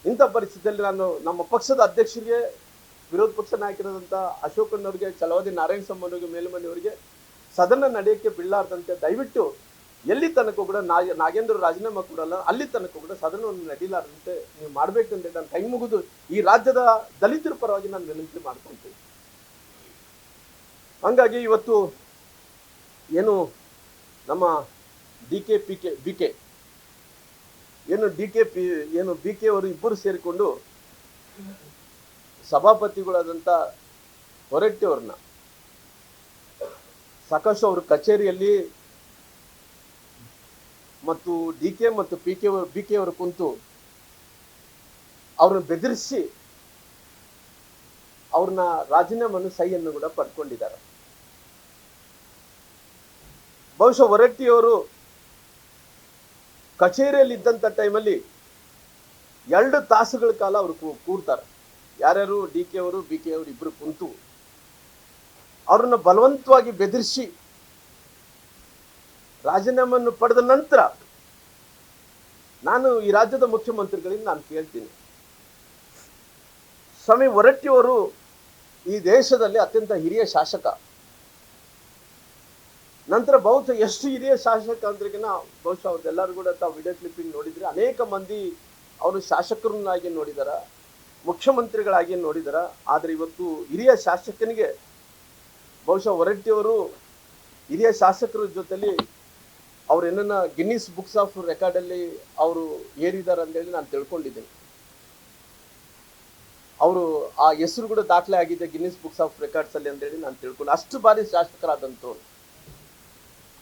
ಇಂಥ ಪರಿಸ್ಥಿತಿಯಲ್ಲಿ ನಾನು ನಮ್ಮ ಪಕ್ಷದ ಅಧ್ಯಕ್ಷರಿಗೆ, ವಿರೋಧ ಪಕ್ಷ ನಾಯಕರಾದಂಥ ಅಶೋಕಣ್ಣವ್ರಿಗೆ, ಛಲವಾದಿ ನಾರಾಯಣಸ್ವಾಮಿಯವರಿಗೆ, ಮೇಲ್ಮನೆಯವರಿಗೆ ಸದನ ನಡೆಯೋಕ್ಕೆ ಬಿಡಲಾರ್ದಂತೆ ದಯವಿಟ್ಟು ಎಲ್ಲಿ ತನಕ ಕೂಡ ನಾಗೇಂದ್ರ ರಾಜೀನಾಮೆ ಕೊಡಲ್ಲ ಅಲ್ಲಿ ತನಕ ಕೂಡ ಸದನವನ್ನು ನಡೀಲಾರ್ದಂತೆ ನೀವು ಮಾಡಬೇಕಂದ್ರೆ ನಾನು ಕೈ ಮುಗಿದು ಈ ರಾಜ್ಯದ ದಲಿತರ ಪರವಾಗಿ ನಾನು ವಿನಂತಿ ಮಾಡ್ಕೊಳ್ತೀನಿ. ಹಂಗಾಗಿ ಇವತ್ತು ಏನು ನಮ್ಮ ಬಿ ಕೆ ಅವರು ಇಬ್ಬರು ಸೇರಿಕೊಂಡು ಸಭಾಪತಿಗಳಾದಂಥ ಹೊರಟ್ಟಿ ಅವ್ರನ್ನ ಸಾಕಷ್ಟು ಅವ್ರ ಕಚೇರಿಯಲ್ಲಿ ಮತ್ತು ಡಿ ಕೆ ಮತ್ತು ಬಿ ಕೆ ಅವರು ಕುಂತು ಅವ್ರನ್ನ ಬೆದರಿಸಿ ಅವ್ರನ್ನ ರಾಜೀನಾಮೆಯನ್ನು ಸಹಿಯನ್ನು ಕೂಡ ಪಡ್ಕೊಂಡಿದ್ದಾರೆ. ಬಹುಶಃ ಹೊರಟ್ಟಿಯವರು ಕಚೇರಿಯಲ್ಲಿ ಇದ್ದಂಥ ಟೈಮಲ್ಲಿ 2 ತಾಸುಗಳ ಕಾಲ ಅವರು ಕೂರ್ತಾರೆ. ಯಾರ್ಯಾರು ಡಿ ಕೆ ಅವರು ಬಿ ಕೆ ಅವರು ಇಬ್ಬರು ಕುಂತು ಅವ್ರನ್ನ ಬಲವಂತವಾಗಿ ಬೆದರಿಸಿ ರಾಜೀನಾಮೆಯನ್ನು ಪಡೆದ ನಂತರ ನಾನು ಈ ರಾಜ್ಯದ ಮುಖ್ಯಮಂತ್ರಿಗಳಿಂದ ನಾನು ಕೇಳ್ತೀನಿ, ಸ್ವಾಮಿ ಹೊರಟ್ಟಿಯವರು ಈ ದೇಶದಲ್ಲಿ ಅತ್ಯಂತ ಹಿರಿಯ ಶಾಸಕ, ನಂತರ ಬಹುಶಃ ಎಷ್ಟು ಹಿರಿಯ ಶಾಸಕ ಅಂದ್ರಿಗಿನ ಬಹುಶಃ ಅವ್ರದ್ದೆಲ್ಲರೂ ಕೂಡ ತಾವು ವಿಡಿಯೋ ಕ್ಲಿಪ್ಪಿಂಗ್ ನೋಡಿದ್ರೆ ಅನೇಕ ಮಂದಿ ಅವರು ಶಾಸಕರನ್ನಾಗಿ ನೋಡಿದಾರ, ಮುಖ್ಯಮಂತ್ರಿಗಳಾಗಿ ನೋಡಿದಾರ. ಆದರೆ ಇವತ್ತು ಹಿರಿಯ ಶಾಸಕನಿಗೆ ಬಹುಶಃ ಹೊರಟ್ಟಿಯವರು ಹಿರಿಯ ಶಾಸಕರ ಜೊತೆಲಿ ಅವ್ರು ಏನನ್ನ ಗಿನ್ನಿಸ್ ಬುಕ್ಸ್ ಆಫ್ ರೆಕಾರ್ಡಲ್ಲಿ ಅವರು ಏರಿದ್ದಾರೆ ಅಂತೇಳಿ ನಾನು ತಿಳ್ಕೊಂಡಿದ್ದೀನಿ. ಅವರು ಆ ಹೆಸರು ಕೂಡ ದಾಖಲೆ ಆಗಿದೆ ಗಿನ್ನಿಸ್ ಬುಕ್ಸ್ ಆಫ್ ರೆಕಾರ್ಡ್ಸ್ ಅಲ್ಲಿ ಅಂತೇಳಿ ನಾನು ತಿಳ್ಕೊಂಡು, ಅಷ್ಟು ಬಾರಿ ಶಾಸಕರಾದಂಥವ್ರು.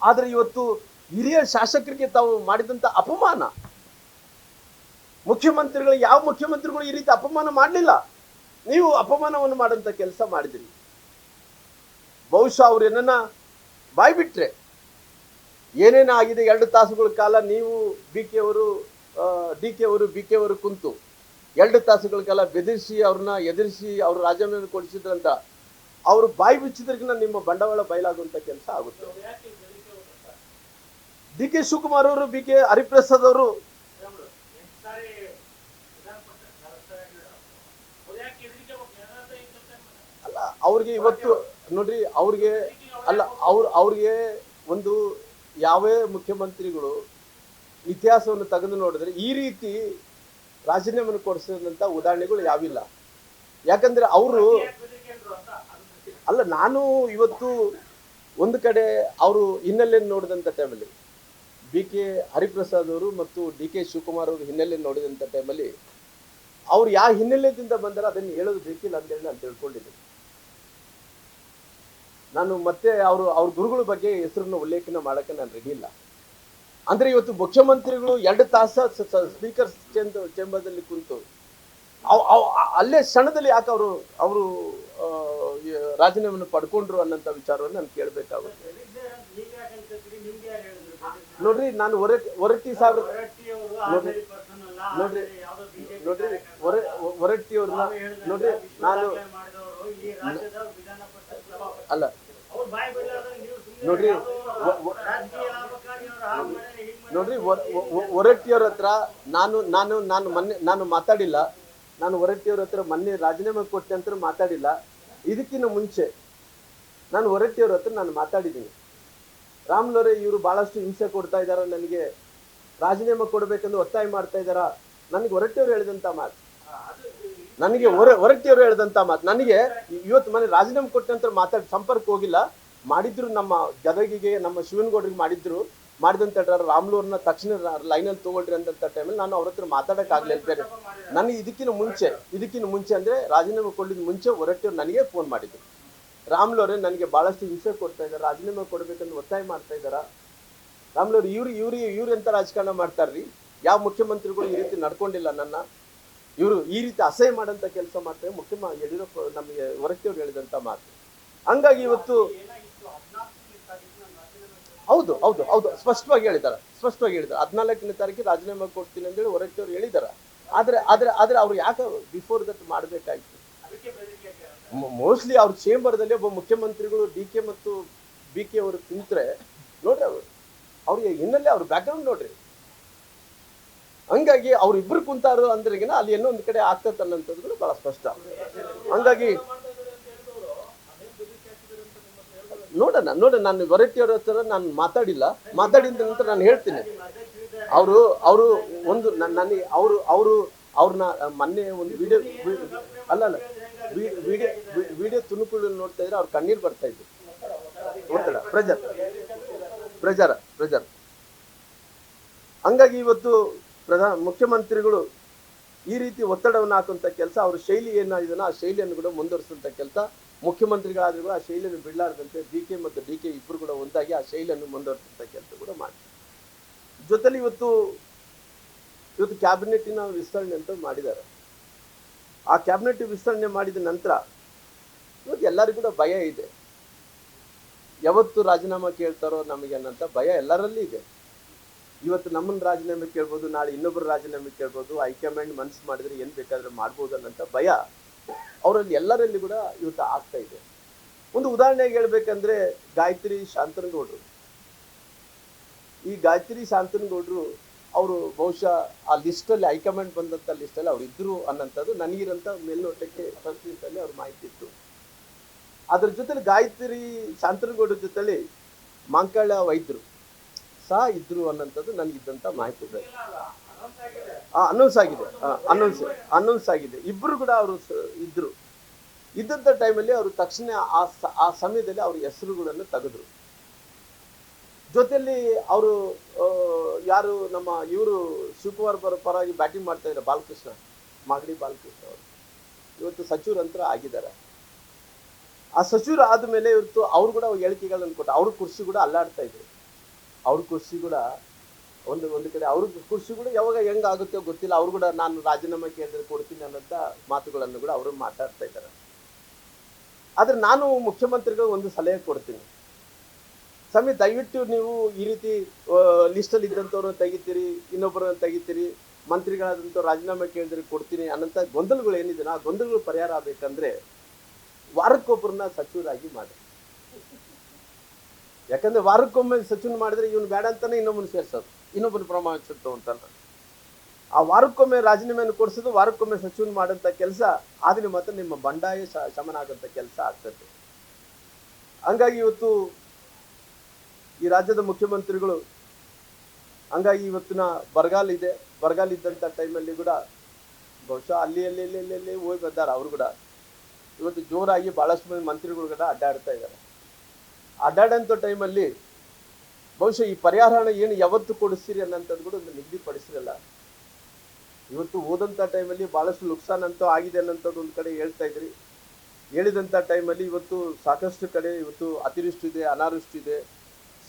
ಆದರೆ ಇವತ್ತು ಹಿರಿಯ ಶಾಸಕರಿಗೆ ತಾವು ಮಾಡಿದಂಥ ಅಪಮಾನ, ಮುಖ್ಯಮಂತ್ರಿಗಳು ಯಾವ ಮುಖ್ಯಮಂತ್ರಿಗಳು ಈ ರೀತಿ ಅಪಮಾನ ಮಾಡಲಿಲ್ಲ, ನೀವು ಅಪಮಾನವನ್ನು ಮಾಡೋಂಥ ಕೆಲಸ ಮಾಡಿದಿರಿ. ಬಹುಶಃ ಅವ್ರು ಏನನ್ನ ಬಾಯ್ಬಿಟ್ರೆ ಏನೇನಾಗಿದೆ 2 ತಾಸುಗಳ ಕಾಲ ನೀವು ಡಿ ಕೆ ಅವರು ಬಿ ಕೆ ಅವರು ಕುಂತು 2 ತಾಸುಗಳ ಕಾಲ ಬೆದರಿಸಿ ಅವ್ರನ್ನ ಎದುರಿಸಿ ಅವ್ರ ರಾಜೀನಾಮೆ ಕೊಡಿಸಿದ್ರಂತ ಅವರು ಬಾಯಿ ಬಿಚ್ಚಿದ್ರಿಗಿನ ನಿಮ್ಮ ಬಂಡವಾಳ ಬಯಲಾಗುವಂತ ಕೆಲಸ ಆಗುತ್ತೆ. ಡಿ ಕೆ ಶಿವಕುಮಾರ್ ಅವರು, ಬಿ ಕೆ ಹರಿಪ್ರಸಾದ್ ಅವರು ಅಲ್ಲ, ಅವ್ರಿಗೆ ಇವತ್ತು ನೋಡ್ರಿ, ಅವ್ರಿಗೆ ಒಂದು ಯಾವೇ ಮುಖ್ಯಮಂತ್ರಿಗಳು ಇತಿಹಾಸವನ್ನು ತೆಗೆದು ನೋಡಿದ್ರೆ ಈ ರೀತಿ ರಾಜೀನಾಮೆಯನ್ನು ಕೊಡಿಸಿದಂಥ ಉದಾಹರಣೆಗಳು ಯಾವಿಲ್ಲ. ಯಾಕಂದ್ರೆ ಅವರು ಅಲ್ಲ, ನಾನು ಇವತ್ತು ಒಂದು ಕಡೆ ಅವರು ಹಿನ್ನೆಲೆಯನ್ನು ನೋಡಿದಂಥ ಟೈಮಲ್ಲಿ ಬಿ ಕೆ ಹರಿಪ್ರಸಾದ್ ಅವರು ಮತ್ತು ಡಿ ಕೆ ಶಿವಕುಮಾರ್ ಅವರು ಹಿನ್ನೆಲೆಯನ್ನು ನೋಡಿದಂಥ ಟೈಮಲ್ಲಿ ಅವ್ರು ಯಾವ ಹಿನ್ನೆಲೆಯಿಂದ ಬಂದರೆ ಅದನ್ನು ಹೇಳೋದು ಬೇಕಿಲ್ಲ ಅಂತೇಳಿ ನಾನು ತಿಳ್ಕೊಂಡಿದ್ದೀನಿ. ನಾನು ಮತ್ತೆ ಅವ್ರ ಗುರುಗಳ ಬಗ್ಗೆ ಹೆಸರನ್ನು ಉಲ್ಲೇಖನ ಮಾಡೋಕ್ಕೆ ನಾನು ರೆಡಿ ಇಲ್ಲ. ಅಂದ್ರೆ ಇವತ್ತು ಮುಖ್ಯಮಂತ್ರಿಗಳು 2 ತಾಸು ಸ್ಪೀಕರ್ ಚೇಂಬರ್ದಲ್ಲಿ ಕುಂತು ಅಲ್ಲೇ ಕ್ಷಣದಲ್ಲಿ ಯಾಕೆ ಅವರು ರಾಜೀನಾಮೆಯನ್ನು ಪಡ್ಕೊಂಡ್ರು ಅನ್ನೋಂಥ ವಿಚಾರವನ್ನು ನಾನು ಕೇಳಬೇಕಾಗುತ್ತೆ. ನೋಡ್ರಿ, ನಾನು ಹೊರಟ್ಟಿ ಸಾಹೇಬ್ರ ಹೊರಟ್ಟಿಯವ್ರನ್ನ ನೋಡ್ರಿ, ನಾನು ಅಲ್ಲ ನೋಡ್ರಿ ಹೊರಟ್ಟಿಯವ್ರ ಹತ್ರ ನಾನು ಮಾತಾಡಿಲ್ಲ. ನಾನು ಹೊರಟ್ಟಿಯವ್ರ ಹತ್ರ ಮೊನ್ನೆ ರಾಜೀನಾಮೆ ಕೊಟ್ಟೆ ಅಂತ ಮಾತಾಡಿಲ್ಲ. ಇದಕ್ಕಿಂತ ಮುಂಚೆ ನಾನು ಹೊರಟ್ಟಿಯವ್ರ ಹತ್ರ ನಾನು ಮಾತಾಡಿದ್ದೀನಿ. ರಾಮ್ಲೋರೆ, ಇವರು ಬಹಳಷ್ಟು ಹಿಂಸೆ ಕೊಡ್ತಾ ಇದಾರ, ನನಗೆ ರಾಜೀನಾಮೆ ಕೊಡ್ಬೇಕಂದ್ರೆ ಒತ್ತಾಯ ಮಾಡ್ತಾ ಇದಾರ, ನನಗೆ ಹೊರಟ್ಟಿಯವರು ಹೇಳಿದಂತ ಮಾತು, ನನಗೆ ಹೊರಟ್ಟಿಯವರು ಹೇಳಿದಂತ ಮಾತು. ನನಗೆ ಇವತ್ತು ಮನೆ ರಾಜೀನಾಮೆ ಕೊಟ್ಟ ನಂತರ ಮಾತಾಡಿ ಸಂಪರ್ಕ ಹೋಗಿಲ್ಲ. ಮಾಡಿದ್ರು ನಮ್ಮ ಗದಗಿಗೆ, ನಮ್ಮ ಶಿವನಗೌಡರಿಗೆ ಮಾಡಿದಂತ ರಾಮ್ಲೂರ್ನ ತಕ್ಷಣ ಲೈನಲ್ಲಿ ತಗೊಳ್ರಿ ಅಂತ ಟೈಮಲ್ಲಿ ನಾನು ಅವ್ರ ಹತ್ರ ಮಾತಾಡಕ್ ಆಗ್ಲಿಲ್ಲ. ಬೇರೆ ನನಗೆ ಇದಕ್ಕಿಂತ ಮುಂಚೆ ಅಂದ್ರೆ ರಾಜೀನಾಮೆ ಕೊಡಲಿದ ಮುಂಚೆ ಹೊರಟ್ಟಿಯವ್ರು ನನಗೆ ಫೋನ್ ಮಾಡಿದ್ರು. ರಾಮ್ಲೂರೇ ನನಗೆ ಬಹಳಷ್ಟು ಹಿಂಸೆ ಕೊಡ್ತಾ ಇದ್ದಾರೆ, ರಾಜೀನಾಮೆ ಕೊಡ್ಬೇಕಂತ ಒತ್ತಾಯ ಮಾಡ್ತಾ ಇದ್ದಾರ. ರಾಮ್ಲೂರು ಇವ್ರು ಎಂತ ರಾಜಕಾರಣ ಮಾಡ್ತಾರ್ರಿ? ಯಾವ ಮುಖ್ಯಮಂತ್ರಿಗಳು ಈ ರೀತಿ ನಡ್ಕೊಂಡಿಲ್ಲ. ಇವರು ಈ ರೀತಿ ಅಸಹ್ಯ ಮಾಡಂತ ಕೆಲಸ ಮಾಡ್ತಾರೆ. ಯಡಿಯೂರಪ್ಪ ನಮಗೆ ಹೊರಟ್ಟಿಯವ್ರು ಹೇಳಿದಂತ ಮಾತು. ಹಂಗಾಗಿ ಇವತ್ತು ಹೌದು ಸ್ಪಷ್ಟವಾಗಿ ಹೇಳಿದ್ದಾರೆ. 14ನೇ ತಾರೀಕಿಗೆ ರಾಜೀನಾಮೆ ಕೊಡ್ತೀನಿ ಅಂತೇಳಿ ಹೊರಟ್ಟಿಯವ್ರು ಹೇಳಿದಾರೆ. ಆದ್ರೆ ಅವ್ರು ಯಾಕೆ ಬಿಫೋರ್ ದಟ್ ಮಾಡ್ಬೇಕಾಯ್ತು? ಮೋಸ್ಟ್ಲಿ ಅವ್ರ ಚೇಂಬರ್ದಲ್ಲಿ ಒಬ್ಬ ಮುಖ್ಯಮಂತ್ರಿಗಳು DK ಮತ್ತು BK ಅವರು ತಿಂತ್ರೆ ನೋಡ್ರಿ, ಅವ್ರಿಗೆ ಹಿನ್ನೆಲೆ ಅವ್ರ ಬ್ಯಾಕ್ಗ್ರೌಂಡ್ ನೋಡ್ರಿ. ಹಂಗಾಗಿ ಅವ್ರಿಬ್ರು ಕುಂತಾರು ಅಂದ್ರೆಗಿನ ಅಲ್ಲಿ ಏನೋ ಒಂದ್ ಕಡೆ ಆಗ್ತದೆ ಅನ್ನೋಂಥದ್ದು ಬಹಳ ಸ್ಪಷ್ಟ. ಹಂಗಾಗಿ ನೋಡೋಣ. ನಾನು ಹೊರಟ್ಟಿಯವ್ರ ಹತ್ರ ನಾನು ಮಾತಾಡಿದ ನಂತರ ನಾನು ಹೇಳ್ತೀನಿ. ಅವರು ಒಂದು ನನಗೆ ಅವ್ರನ್ನ ಮೊನ್ನೆ ಒಂದು ವಿಡಿಯೋ ತುಣುಕುಗಳು ನೋಡ್ತಾ ಇದ್ರೆ ಅವ್ರ ಕಣ್ಣೀರ್ ಬರ್ತಾ ಇದ್ರು. ಒತ್ತಡ, ಪ್ರೆಜರ್. ಹಂಗಾಗಿ ಇವತ್ತು ಮುಖ್ಯಮಂತ್ರಿಗಳು ಈ ರೀತಿ ಒತ್ತಡವನ್ನು ಹಾಕುವಂತ ಕೆಲಸ, ಅವ್ರ ಶೈಲಿ ಏನಾಗಿದೆನೋ ಆ ಶೈಲಿಯನ್ನು ಕೂಡ ಮುಂದುವರಿಸುವಂತ ಕೆಲಸ, ಮುಖ್ಯಮಂತ್ರಿಗಳಾದ್ರೂ ಕೂಡ ಆ ಶೈಲಿಯನ್ನು ಬಿಡಲಾರದಂತೆ BK ಮತ್ತು DK ಇಬ್ಬರು ಕೂಡ ಒಂದಾಗಿ ಆ ಶೈಲಿಯನ್ನು ಮುಂದುವರಿಸುವಂತ ಕೆಲಸ ಕೂಡ ಮಾಡಿ. ಜೊತೆಲಿ ಇವತ್ತು ಕ್ಯಾಬಿನೆಟ್ಟಿನ ವಿಸ್ತರಣೆ ಅಂತ ಮಾಡಿದ್ದಾರೆ. ಆ ಕ್ಯಾಬಿನೆಟ್ ವಿಸ್ತರಣೆ ಮಾಡಿದ ನಂತರ ಇವತ್ತು ಎಲ್ಲರಿಗೂ ಕೂಡ ಭಯ ಇದೆ. ಯಾವತ್ತು ರಾಜೀನಾಮೆ ಕೇಳ್ತಾರೋ ನಮಗೆ ಅನ್ನಂತ ಭಯ ಎಲ್ಲರಲ್ಲಿ ಇದೆ. ಇವತ್ತು ನಮ್ಮನ್ನ ರಾಜೀನಾಮೆ ಕೇಳ್ಬೋದು, ನಾಳೆ ಇನ್ನೊಬ್ಬರು ರಾಜೀನಾಮೆ ಕೇಳ್ಬೋದು, ಹೈಕಮಾಂಡ್ ಮನಸ್ಸು ಮಾಡಿದ್ರೆ ಏನ್ ಬೇಕಾದ್ರೆ ಮಾಡ್ಬೋದು ಅನ್ನಂತ ಭಯ ಅವರಲ್ಲಿ ಎಲ್ಲರಲ್ಲಿ ಕೂಡ ಇವತ್ತು ಆಗ್ತಾ ಇದೆ. ಒಂದು ಉದಾಹರಣೆಗೆ ಹೇಳ್ಬೇಕಂದ್ರೆ ಗಾಯತ್ರಿ ಶಾಂತನಗೌಡರು. ಈ ಗಾಯತ್ರಿ ಶಾಂತನಗೌಡರು ಅವರು ಬಹುಶಃ ಆ ಲಿಸ್ಟಲ್ಲಿ, ಹೈಕಮಾಂಡ್ ಬಂದಂತ ಲಿಸ್ಟಲ್ಲಿ ಅವ್ರು ಇದ್ರು ಅನ್ನಂಥದ್ದು ನನಗಿರಂತ ಮೇಲ್ನೋಟಕ್ಕೆ ಪರಿಸ್ಥಿತಿಯಲ್ಲಿ ಅವ್ರ ಮಾಹಿತಿ ಇತ್ತು. ಅದ್ರ ಜೊತೆಲಿ ಗಾಯತ್ರಿ ಶಾಂತನಗೌಡರ ಜೊತೆಲಿ ಮಾಂಕಾಳ ವೈದ್ಯರು ಸಹ ಇದ್ರು ಅನ್ನಂಥದ್ದು ನನಗಿದ್ದಂತ ಮಾಹಿತಿ ಇದೆ. ಅನೌನ್ಸ್ ಆಗಿದೆ. ಇಬ್ರು ಕೂಡ ಅವರು ಇದ್ದಂತ ಟೈಮಲ್ಲಿ ಅವರು ತಕ್ಷಣ ಆ ಸಮಯದಲ್ಲಿ ಅವ್ರ ಹೆಸರುಗಳನ್ನು ತೆಗೆದ್ರು. ಜೊತೆಯಲ್ಲಿ ಅವರು ಯಾರು ನಮ್ಮ ಇವರು ಶಿವಕುಮಾರ್ ಪರವಾಗಿ ಬ್ಯಾಟಿಂಗ್ ಮಾಡ್ತಾ ಇದ್ದಾರೆ ಬಾಲಕೃಷ್ಣ, ಮಾಗಡಿ ಬಾಲಕೃಷ್ಣ ಅವರು ಇವತ್ತು ಸಚಿವರಂತರ ಆಗಿದ್ದಾರೆ. ಆ ಸಚಿವರು ಆದ್ಮೇಲೆ ಇವತ್ತು ಅವ್ರು ಕೂಡ ಹೇಳಿಕೆಗಳನ್ನು ಕೊಟ್ಟು ಅವ್ರ ಕುರ್ಚಿ ಕೂಡ ಅಲ್ಲಾಡ್ತಾ ಇದ್ರು. ಅವ್ರ ಕುರ್ಚಿ ಕೂಡ ಒಂದು ಕಡೆ ಅವ್ರ ಕುರ್ಚಿ ಕೂಡ ಯಾವಾಗ ಹೆಂಗಾಗುತ್ತೋ ಗೊತ್ತಿಲ್ಲ. ಅವ್ರು ಕೂಡ ನಾನು ರಾಜೀನಾಮೆ ಕೇಳಿದ್ರೆ ಕೊಡ್ತೀನಿ ಅನ್ನೋಂಥ ಮಾತುಗಳನ್ನು ಕೂಡ ಅವರು ಮಾತಾಡ್ತಾ ಇದ್ದಾರೆ. ಆದ್ರೆ ನಾನು ಮುಖ್ಯಮಂತ್ರಿಗಳು ಒಂದು ಸಲಹೆ ಕೊಡ್ತೀನಿ. ಸ್ವಾಮಿ, ದಯವಿಟ್ಟು ನೀವು ಈ ರೀತಿ ಲಿಸ್ಟಲ್ಲಿ ಇದ್ದಂಥವ್ರನ್ನ ತೆಗಿತೀರಿ, ಇನ್ನೊಬ್ಬರನ್ನ ತೆಗಿತೀರಿ, ಮಂತ್ರಿಗಳಾದಂಥವ್ರು ರಾಜೀನಾಮೆ ಕೇಳಿದ್ರೆ ಕೊಡ್ತೀನಿ ಅನ್ನೋಂಥ ಗೊಂದಲಗಳು ಏನಿದೆ, ಆ ಗೊಂದಲಗಳು ಪರಿಹಾರ ಆಗ್ಬೇಕಂದ್ರೆ ವಾರಕ್ಕೊಬ್ಬರನ್ನ ಸಚಿವರಾಗಿ ಮಾಡಿ. ಯಾಕಂದ್ರೆ ವಾರಕ್ಕೊಮ್ಮೆ ಸಚಿವ ಮಾಡಿದ್ರೆ ಇವನು ಬೇಡ ಅಂತಾನೆ ಇನ್ನೊಬ್ಬನು ಸೇರ್ಸೋದು, ಇನ್ನೊಬ್ಬನ ಪ್ರಮಾಣ ತಗೊಂತಾನ. ಆ ವಾರಕ್ಕೊಮ್ಮೆ ರಾಜೀನಾಮೆಯನ್ನು ಕೊಡಿಸೋದು, ವಾರಕ್ಕೊಮ್ಮೆ ಸಚಿವನ್ ಮಾಡಂತ ಕೆಲಸ ಆದ್ರೆ ಮಾತ್ರ ನಿಮ್ಮ ಬಂಡಾಯ ಶಮನ ಆಗಂತ ಕೆಲಸ ಆಗ್ತದೆ. ಹಂಗಾಗಿ ಇವತ್ತು ಈ ರಾಜ್ಯದ ಮುಖ್ಯಮಂತ್ರಿಗಳು ಹಂಗಾಗಿ ಇವತ್ತಿನ ಬರಗಾಲ ಇದ್ದಂತ ಟೈಮಲ್ಲಿ ಕೂಡ ಬಹುಶಃ ಅಲ್ಲಿ ಹೋಗಿ ಬಂದಾರ. ಅವರು ಕೂಡ ಇವತ್ತು ಜೋರಾಗಿ ಬಹಳಷ್ಟು ಮಂದಿ ಮಂತ್ರಿಗಳು ಕೂಡ ಅಡ್ಡಾಡ್ತಾ ಇದ್ದಾರೆ. ಅಡ್ಡಾಡಂತ ಟೈಮಲ್ಲಿ ಬಹುಶಃ ಈ ಪರಿಹಾರ ಹಣ ಏನು ಯಾವತ್ತು ಕೊಡಿಸ್ತೀರಿ ಅನ್ನೋಂಥದ್ದು ಕೂಡ ಒಂದು ನಿಗದಿಪಡಿಸಿರಲ್ಲ. ಇವತ್ತು ಹೋದಂಥ ಟೈಮಲ್ಲಿ ಬಹಳಷ್ಟು ನುಕ್ಸಾನ್ ಅಂತೂ ಆಗಿದೆ ಅನ್ನೋಂಥದ್ದು ಒಂದು ಕಡೆ ಹೇಳ್ತಾ ಇದ್ರಿ. ಹೇಳಿದಂಥ ಟೈಮಲ್ಲಿ ಇವತ್ತು ಸಾಕಷ್ಟು ಕಡೆ ಇವತ್ತು ಅತಿವೃಷ್ಟಿ ಇದೆ, ಅನಾವೃಷ್ಟಿ ಇದೆ,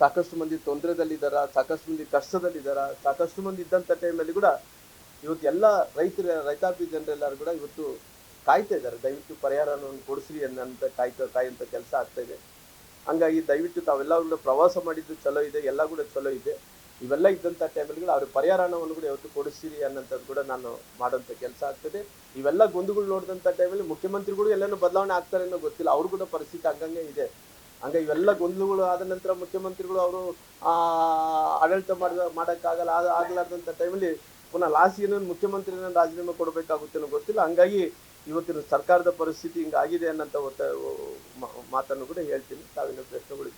ಸಾಕಷ್ಟು ಮಂದಿ ತೊಂದರೆದಲ್ಲಿದ್ದಾರ, ಸಾಕಷ್ಟು ಮಂದಿ ಕಷ್ಟದಲ್ಲಿದ್ದಾರ. ಸಾಕಷ್ಟು ಮಂದಿ ಇದ್ದಂಥ ಟೈಮಲ್ಲಿ ಕೂಡ ಇವತ್ತು ಎಲ್ಲ ರೈತಾಪಿ ಜನರೆಲ್ಲರೂ ಕೂಡ ಇವತ್ತು ಕಾಯ್ತಾ ಇದ್ದಾರೆ. ದಯವಿಟ್ಟು ಪರಿಹಾರವನ್ನು ಕೊಡಿಸ್ರಿ ಅನ್ನೋಂಥ ಕಾಯುವಂಥ ಕೆಲಸ ಆಗ್ತಾ ಇದೆ. ಹಂಗಾಗಿ ದಯವಿಟ್ಟು ತಾವೆಲ್ಲ ಪ್ರವಾಸ ಮಾಡಿದ್ದು ಚಲೋ ಇದೆ, ಎಲ್ಲ ಕೂಡ ಚಲೋ ಇದೆ. ಇವೆಲ್ಲ ಇದ್ದಂಥ ಟೈಮಲ್ಲಿ ಕೂಡ ಅವ್ರ ಪರಿಹಾರ ಹಣವನ್ನು ಕೂಡ ಇವತ್ತು ಕೊಡಿಸ್ತೀರಿ ಅನ್ನೋಂಥದ್ದು ಕೂಡ ನಾನು ಮಾಡೋಂಥ ಕೆಲಸ ಆಗ್ತದೆ. ಇವೆಲ್ಲ ಗೊಂದುಗಳು ನೋಡಿದಂಥ ಟೈಮಲ್ಲಿ ಮುಖ್ಯಮಂತ್ರಿಗಳು ಎಲ್ಲನೂ ಬದಲಾವಣೆ ಆಗ್ತಾರೆ ಅನ್ನೋ ಗೊತ್ತಿಲ್ಲ. ಅವ್ರು ಕೂಡ ಪರಿಸ್ಥಿತಿ ಹಂಗಂಗೆ ಇದೆ. ಹಂಗಾಗಿ ಇವೆಲ್ಲ ಗೊಂದಲಗಳು ಆದ ನಂತರ ಮುಖ್ಯಮಂತ್ರಿಗಳು ಅವರು ಆಡಳಿತ ಮಾಡೋಕ್ಕಾಗಲ್ಲ. ಆಗ್ಲಾರ್ದಂಥ ಟೈಮಲ್ಲಿ ಪುನಃ ಲಾಸ್ಟ್ ಏನೋ ಮುಖ್ಯಮಂತ್ರಿನ ರಾಜೀನಾಮೆ ಕೊಡಬೇಕಾಗುತ್ತೆ ಅನ್ನೋ ಗೊತ್ತಿಲ್ಲ. ಹಂಗಾಗಿ ಇವತ್ತಿನ ಸರ್ಕಾರದ ಪರಿಸ್ಥಿತಿ ಹಿಂಗಾಗಿದೆ ಅನ್ನೋಂಥ ಮಾತನ್ನು ಕೂಡ ಹೇಳ್ತೀನಿ. ತಾವೇನೋ ಪ್ರಶ್ನೆಗಳು